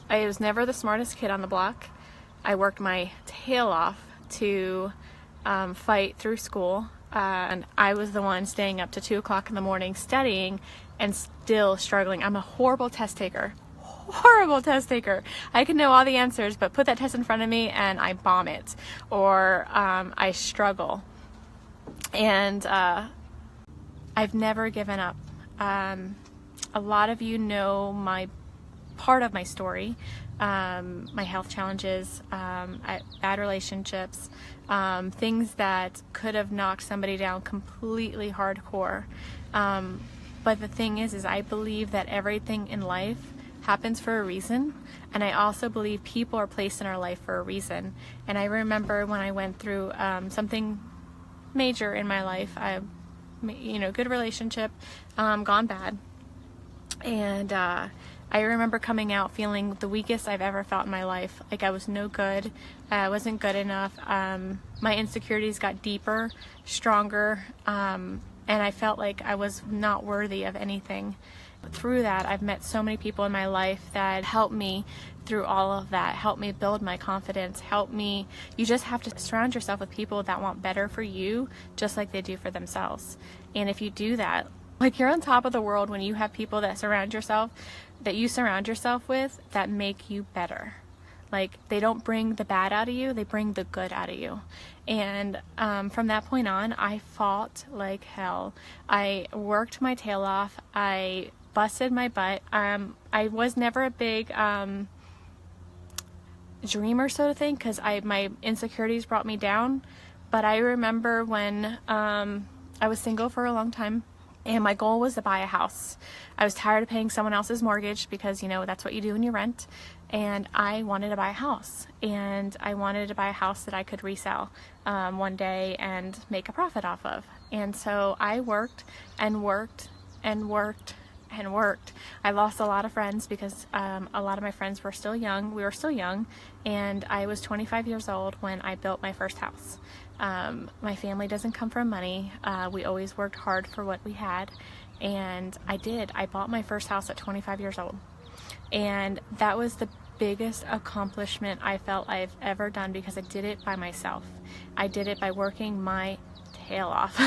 I was never the smartest kid on the block. I worked my tail off to fight through school, and I was the one staying up to 2 o'clock in the morning studying and still struggling. I'm a horrible test taker. Horrible test taker. I can know all the answers, but put that test in front of me and I bomb it, or I struggle. And I've never given up. A lot of you know part of my story, my health challenges, bad relationships, things that could have knocked somebody down completely hardcore. But the thing is I believe that everything in life happens for a reason, and I also believe people are placed in our life for a reason. And I remember when I went through something major in my life, good relationship, gone bad, and I remember coming out feeling the weakest I've ever felt in my life. Like I was no good, I wasn't good enough. My insecurities got deeper, stronger, and I felt like I was not worthy of anything. Through that, I've met so many people in my life that helped me through all of that, helped me build my confidence, helped me. You just have to surround yourself with people that want better for you, just like they do for themselves. And if you do that, like, you're on top of the world when you have people that you surround yourself with that make you better. Like, they don't bring the bad out of you, they bring the good out of you. And from that point on, I fought like hell. I worked my tail off. I busted my butt. I was never a big dreamer, so to think, because my insecurities brought me down. But I remember when I was single for a long time, and my goal was to buy a house. I was tired of paying someone else's mortgage because, that's what you do when you rent. And I wanted to buy a house. And I wanted to buy a house that I could resell one day and make a profit off of. And so I worked and worked and worked and worked. I lost a lot of friends because a lot of my friends were still young. We were still young. And I was 25 years old when I built my first house. My family doesn't come from money. We always worked hard for what we had, and I did. I bought my first house at 25 years old, and that was the biggest accomplishment I felt I've ever done because I did it by myself. I did it by working my tail off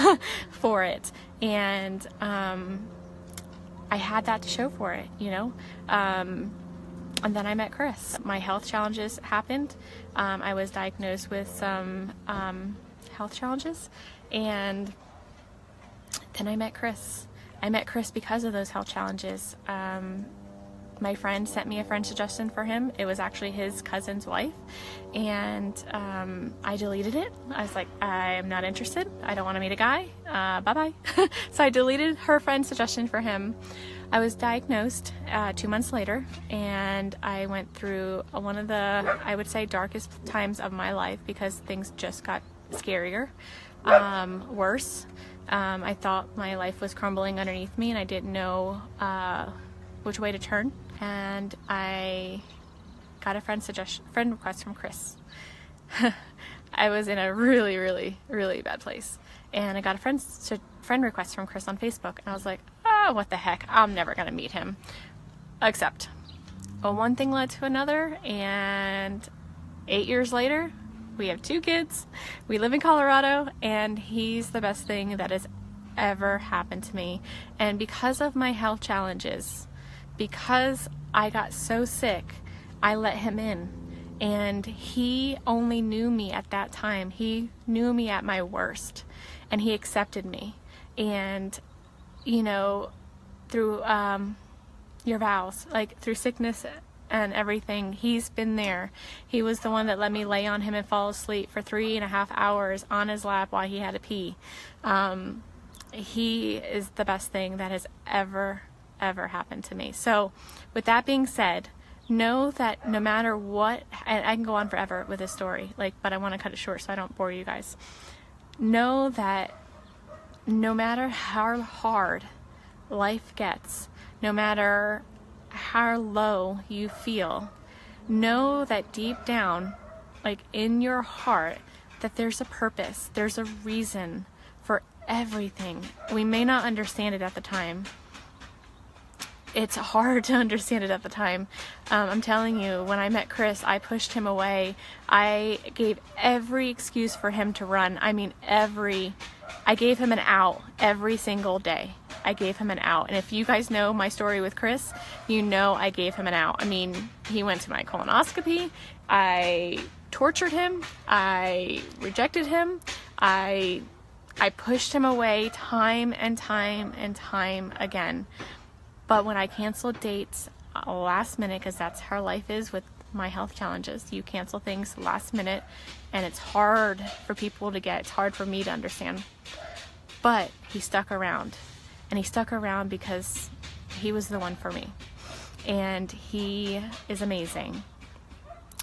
for it, and I had that to show for it, And then I met Chris. My health challenges happened. I was diagnosed with some health challenges, and then I met Chris. I met Chris because of those health challenges. My friend sent me a friend suggestion for him. It was actually his cousin's wife, and I deleted it. I was like, I'm not interested. I don't want to meet a guy. Bye-bye. So I deleted her friend's suggestion for him. I was diagnosed 2 months later, and I went through one of the, I would say, darkest times of my life because things just got scarier, worse. I thought my life was crumbling underneath me, and I didn't know which way to turn. And I got a friend request from Chris. I was in a really, really, really bad place, and I got a friend request from Chris on Facebook, and I was like, oh, what the heck, I'm never gonna meet him. Except, one thing led to another, and 8 years later, we have 2 kids, we live in Colorado, and he's the best thing that has ever happened to me. And because of my health challenges, because I got so sick, I let him in. And he only knew me at that time. He knew me at my worst, and he accepted me. And through your vows, like through sickness and everything, he's been there. He was the one that let me lay on him and fall asleep for 3.5 hours on his lap while he had to pee. He is the best thing that has ever happened to me. So with that being said, know that no matter what, and I can go on forever with this story, but I want to cut it short so I don't bore you guys. Know that no matter how hard life gets, no matter how low you feel, know that deep down, in your heart, that there's a purpose, there's a reason for everything. We may not understand it at the time, it's hard to understand it at the time. I'm telling you, when I met Chris, I pushed him away. I gave every excuse for him to run. I mean, I gave him an out every single day. I gave him an out. And if you guys know my story with Chris, you know I gave him an out. I mean, he went to my colonoscopy. I tortured him. I rejected him. I pushed him away time and time and time again. But when I canceled dates last minute, because that's how life is with my health challenges, you cancel things last minute, and it's hard for people to get. It's hard for me to understand. But he stuck around, and he stuck around because he was the one for me, and he is amazing,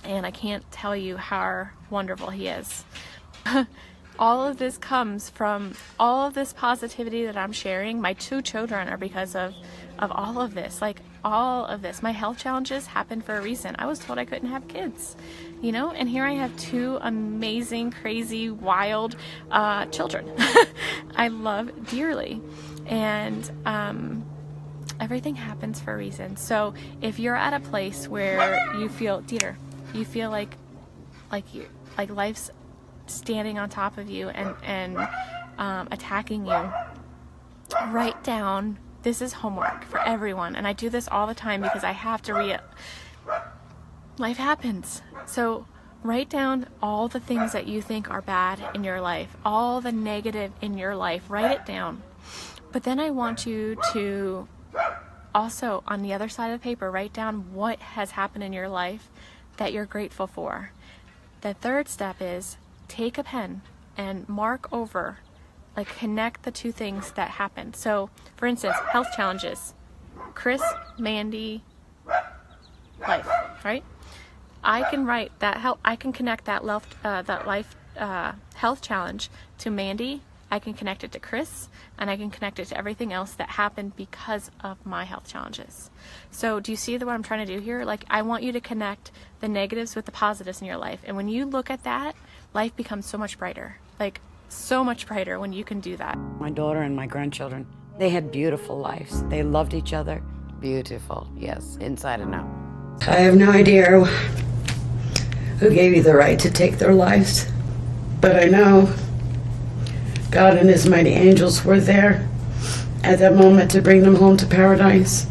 and I can't tell you how wonderful he is. All of this comes from all of this positivity that I'm sharing. My 2 children are because of all of this. Like, all of this. My health challenges happened for a reason. I was told I couldn't have kids, you know, and here I have 2 amazing, crazy, wild children I love dearly. And everything happens for a reason. So if you're at a place where you feel, Dieter, you feel like life's standing on top of you and attacking you, write down, this is homework for everyone, and I do this all the time because I have to life happens. So write down all the things that you think are bad in your life, all the negative in your life, write it down. But then I want you to also, on the other side of the paper, write down what has happened in your life that you're grateful for. The third step is take a pen and mark over, like, connect the 2 things that happened. So, for instance, health challenges, Chris, Mandy, life, right? I can write that I can connect that health challenge to Mandy. I can connect it to Chris, and I can connect it to everything else that happened because of my health challenges. So do you see what I'm trying to do here? Like, I want you to connect the negatives with the positives in your life. And when you look at that, life becomes so much brighter. Like, so much brighter when you can do that. My daughter and my grandchildren, they had beautiful lives. They loved each other. Beautiful, yes, inside and out. I have no idea who gave you the right to take their lives, but I know God and his mighty angels were there at that moment to bring them home to paradise.